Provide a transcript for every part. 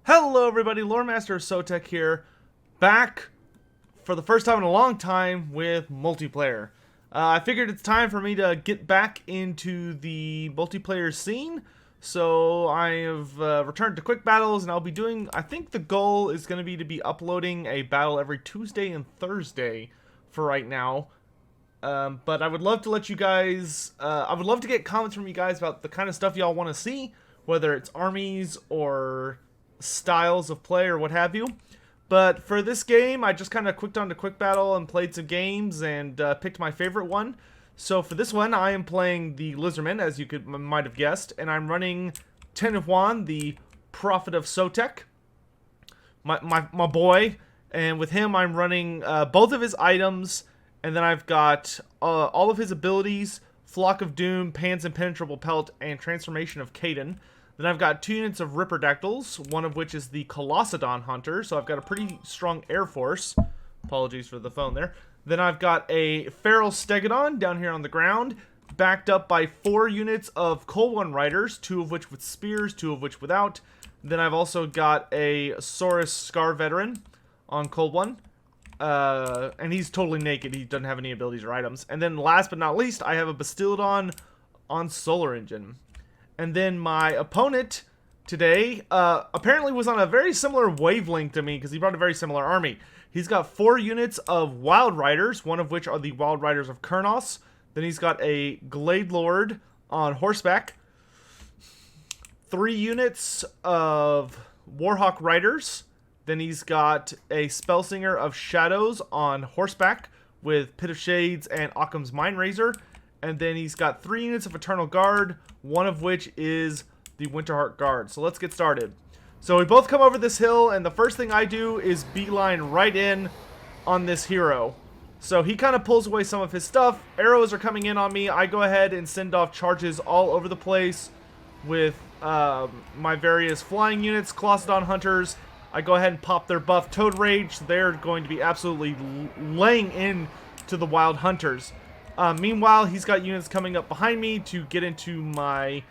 Hello everybody, Loremaster Sotek here, back for the first time in a long time with multiplayer. I figured it's time for me to get back into the multiplayer scene, so I have returned to quick battles, and I'll be doing, I think the goal is going to be uploading a battle every Tuesday and Thursday for right now. But I would love to let you guys, I would love to get comments from you guys about the kind of stuff y'all want to see, whether it's armies or styles of play or what have you. But for this game, I just kind of clicked on to quick battle and played some games and picked my favorite one. So for this one, I am playing the Lizardman, as you might have guessed, and I'm running Tehenhauin, the Prophet of Sotek, my boy. And with him, I'm running both of his items, and then I've got all of his abilities: Flock of Doom, Pan's Impenetrable Pelt, and Transformation of Caden. Then I've got 2 units of Ripperdactyls, one of which is the Colossodon Hunter, so I've got a pretty strong air force. Apologies for the phone there. Then I've got a Feral Stegodon down here on the ground, backed up by 4 units of Colwyn Riders, 2 of which with spears, 2 of which without. Then I've also got a Saurus Scar Veteran on Colwyn, and he's totally naked. He doesn't have any abilities or items. And then last but not least, I have a Bastiladon on Solar Engine. And then my opponent today apparently was on a very similar wavelength to me because he brought a very similar army. He's got 4 units of Wild Riders, one of which are the Wild Riders of Kurnos. Then he's got a Glade Lord on horseback, 3 units of Warhawk Riders. Then he's got a Spellsinger of Shadows on horseback with Pit of Shades and Occam's Mindrazor. And then he's got 3 units of Eternal Guard, one of which is the Winterheart Guard. So let's get started. So we both come over this hill, and the first thing I do is beeline right in on this hero. So he kind of pulls away some of his stuff. Arrows are coming in on me. I go ahead and send off charges all over the place with my various flying units, Colossodon Hunters. I go ahead and pop their buff Toad Rage. They're going to be absolutely laying in to the Wild Hunters. Meanwhile, he's got units coming up behind me to get into my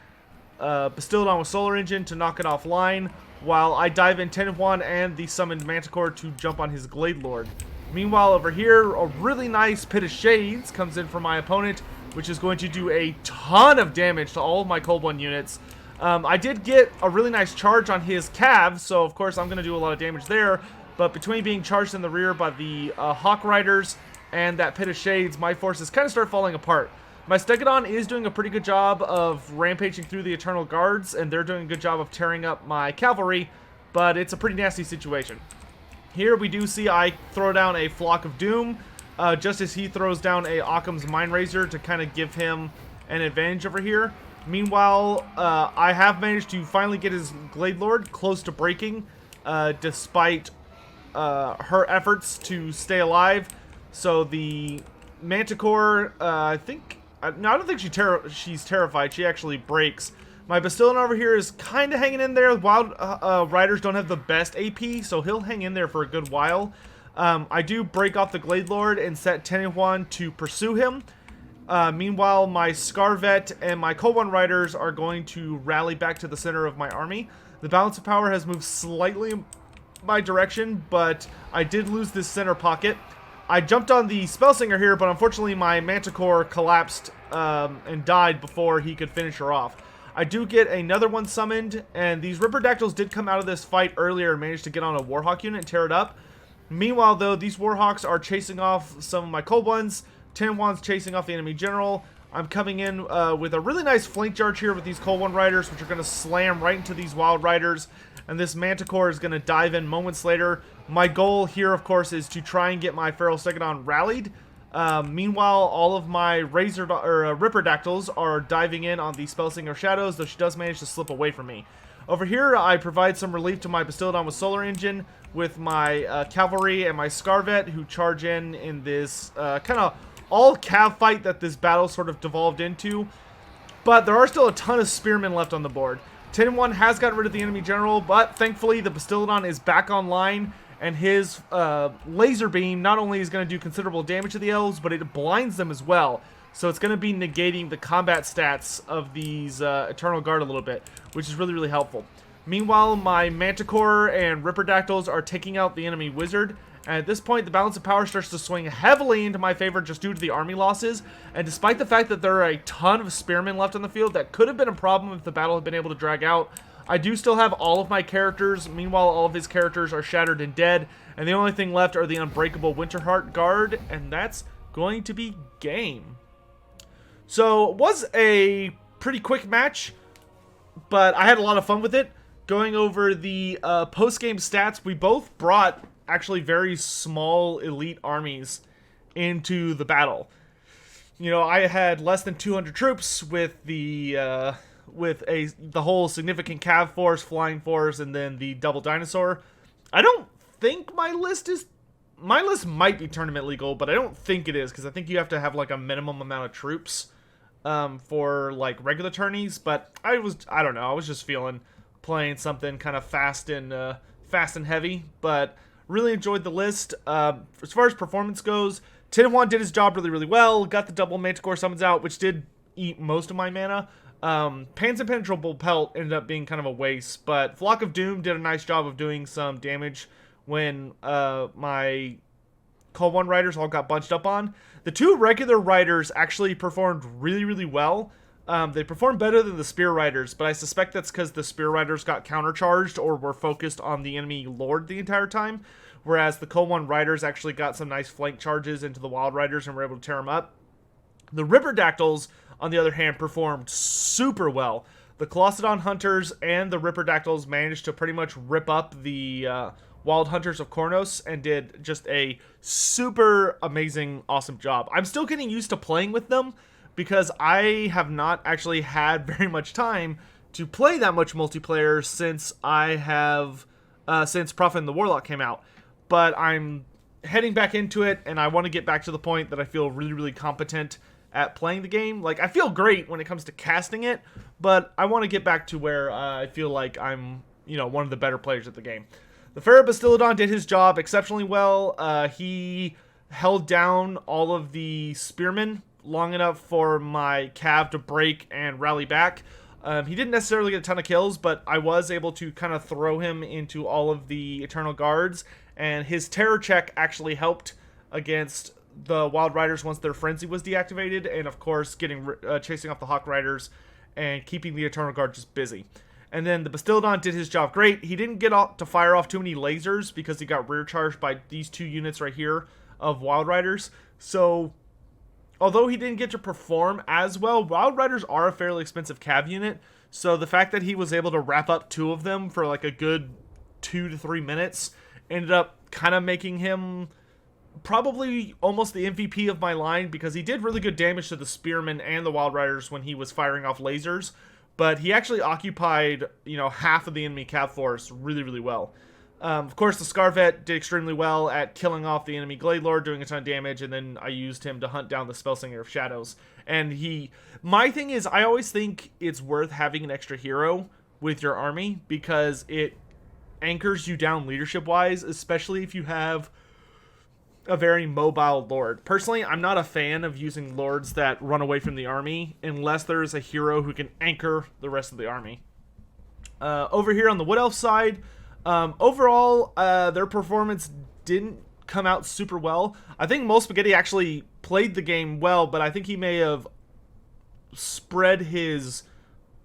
Bastiladon with Solar Engine to knock it offline, while I dive in Tehenhauin and the summoned Manticore to jump on his Glade Lord. Meanwhile, over here, a really nice Pit of Shades comes in for my opponent, which is going to do a ton of damage to all of my Colwyn units. I did get a really nice charge on his calves, so of course I'm going to do a lot of damage there, but between being charged in the rear by the Hawk Riders and that Pit of Shades, my forces kind of start falling apart. My Stegodon is doing a pretty good job of rampaging through the Eternal Guards, and they're doing a good job of tearing up my cavalry, but it's a pretty nasty situation. Here we do see I throw down a Flock of Doom, just as he throws down a Occam's Mindrazor to kind of give him an advantage over here. Meanwhile, I have managed to finally get his Glade Lord close to breaking, despite her efforts to stay alive. So the Manticore, I don't think she's terrified. She actually breaks. My Bastiladon over here is kind of hanging in there. Wild Riders don't have the best AP, so he'll hang in there for a good while. I do break off the Glade Lord and set Tehenhauin to pursue him. Meanwhile, my Scarvet and my Colwyn Riders are going to rally back to the center of my army. The balance of power has moved slightly in my direction, but I did lose this center pocket. I jumped on the Spellsinger here, but unfortunately my Manticore collapsed and died before he could finish her off. I do get another one summoned, and these Ripperdactyls did come out of this fight earlier and managed to get on a Warhawk unit and tear it up. Meanwhile, though, these Warhawks are chasing off some of my Colwyns. Tehenhauin's chasing off the enemy general. I'm coming in with a really nice flank charge here with these Colwyn Riders, which are going to slam right into these Wild Riders. And this Manticore is going to dive in moments later. My goal here, of course, is to try and get my Feral Stegodon rallied. Meanwhile, all of my Ripperdactyls are diving in on the Spellsinger Shadows, though she does manage to slip away from me. Over here, I provide some relief to my Bastiladon with Solar Engine with my Cavalry and my Scarvet, who charge in this kind of all-cav fight that this battle sort of devolved into. But there are still a ton of Spearmen left on the board. Tehenhauin has gotten rid of the enemy general, but thankfully the Bastiladon is back online, and his laser beam not only is going to do considerable damage to the elves, but it blinds them as well. So it's going to be negating the combat stats of these Eternal Guard a little bit, which is really, really helpful. Meanwhile, my Manticore and Ripperdactyls are taking out the enemy wizard. And at this point, the balance of power starts to swing heavily into my favor just due to the army losses. And despite the fact that there are a ton of spearmen left on the field, that could have been a problem if the battle had been able to drag out. I do still have all of my characters. Meanwhile, all of his characters are shattered and dead. And the only thing left are the Unbreakable Winterheart Guard. And that's going to be game. So, it was a pretty quick match, but I had a lot of fun with it. Going over the post-game stats, we both brought actually very small elite armies into the battle. You know, I had less than 200 troops with the whole significant cav force, flying force, and then the double dinosaur. I don't think my list might be tournament legal, but I don't think it is, because I think you have to have like a minimum amount of troops for like regular tourneys. But I don't know, I was just feeling playing something kind of fast and heavy, but really enjoyed the list. As far as performance goes, Tehenhauin did his job really, really well. Got the double Manticore summons out, which did eat most of my mana. Pan's Impenetrable Pelt ended up being kind of a waste, but Flock of Doom did a nice job of doing some damage when my Call 1 riders all got bunched up on. The two regular riders actually performed really, really well. They performed better than the Spear Riders, but I suspect that's because the Spear Riders got countercharged or were focused on the enemy Lord the entire time, whereas the Call 1 Riders actually got some nice flank charges into the Wild Riders and were able to tear them up. The Ripperdactyls, on the other hand, performed super well. The Colossodon Hunters and the Ripperdactyls managed to pretty much rip up the Wild Hunters of Kornos and did just a super amazing, awesome job. I'm still getting used to playing with them, because I have not actually had very much time to play that much multiplayer since since Prophet and the Warlock came out. But I'm heading back into it, and I want to get back to the point that I feel really, really competent at playing the game. Like, I feel great when it comes to casting it, but I want to get back to where I feel like I'm, you know, one of the better players at the game. The Ferrobastillodon did his job exceptionally well. He held down all of the spearmen long enough for my cav to break and rally back. He didn't necessarily get a ton of kills, but I was able to kind of throw him into all of the Eternal Guards, and his terror check actually helped against the Wild Riders once their frenzy was deactivated, and of course chasing off the Hawk Riders and keeping the Eternal Guard just busy. And then the Bastillodon did his job great. He didn't get to fire off too many lasers because he got rear charged by these two units right here of Wild Riders. So although he didn't get to perform as well, Wild Riders are a fairly expensive cav unit, so the fact that he was able to wrap up two of them for like a good 2 to 3 minutes ended up kind of making him probably almost the MVP of my line, because he did really good damage to the Spearmen and the Wild Riders when he was firing off lasers, but he actually occupied, you know, half of the enemy cav force really, really well. Of course, the Scarvet did extremely well at killing off the enemy Glade Lord, doing a ton of damage, and then I used him to hunt down the Spellsinger of Shadows. And my thing is, I always think it's worth having an extra hero with your army, because it anchors you down leadership-wise, especially if you have a very mobile Lord. Personally, I'm not a fan of using Lords that run away from the army, unless there's a hero who can anchor the rest of the army. Over here on the Wood Elf side, overall, their performance didn't come out super well. I think Mole Spaghetti actually played the game well, but I think he may have spread his...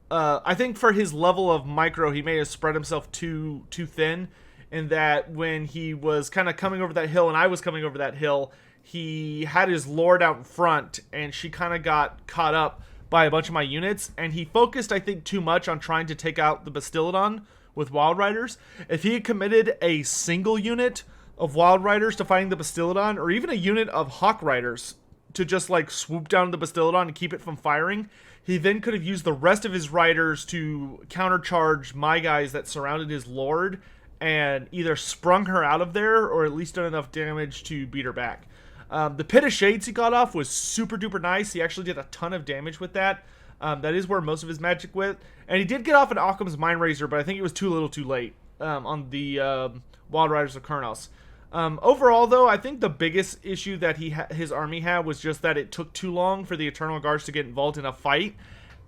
I think for his level of micro, he may have spread himself too thin, in that when he was kind of coming over that hill and I was coming over that hill, he had his Lord out in front, and she kind of got caught up by a bunch of my units, and he focused, I think, too much on trying to take out the Bastillodon with Wild Riders. If he had committed a single unit of Wild Riders to fighting the Bastillodon, or even a unit of Hawk Riders to just like swoop down the Bastillodon and keep it from firing, he then could have used the rest of his riders to countercharge my guys that surrounded his Lord, and either sprung her out of there or at least done enough damage to beat her back. The Pit of Shades he got off was super duper nice. He actually did a ton of damage with that. That is where most of his magic went. And he did get off an Occam's Mind Razor, but I think it was too little too late on the Wild Riders of Kurnos. Overall, though, I think the biggest issue that his army had was just that it took too long for the Eternal Guards to get involved in a fight.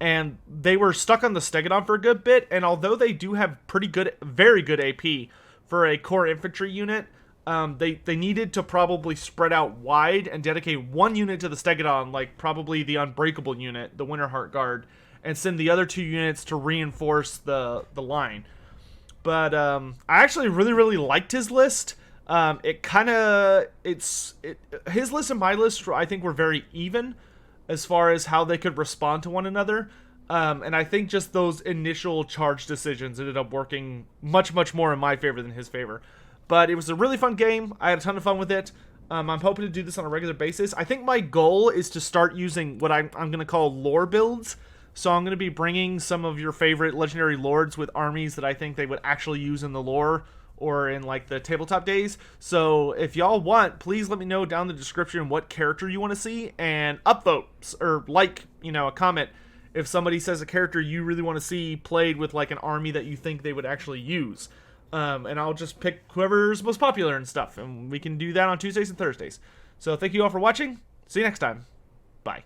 and they were stuck on the Stegodon for a good bit, and although they do have pretty good, very good AP for a core infantry unit, they needed to probably spread out wide and dedicate one unit to the Stegodon, like probably the Unbreakable unit, the Winterheart Guard, and send the other 2 units to reinforce the line. But I actually really liked his list. His list and my list, I think, were very even as far as how they could respond to one another. And I think just those initial charge decisions ended up working much more in my favor than his favor. But it was a really fun game. I had a ton of fun with it. I'm hoping to do this on a regular basis. I think my goal is to start using what I'm going to call lore builds. So I'm going to be bringing some of your favorite legendary lords with armies that I think they would actually use in the lore or in like the tabletop days. So if y'all want, please let me know down in the description what character you want to see, and upvote or a comment if somebody says a character you really want to see played with like an army that you think they would actually use. And I'll just pick whoever's most popular and stuff, and we can do that on Tuesdays and Thursdays. So thank you all for watching. See you next time. Bye.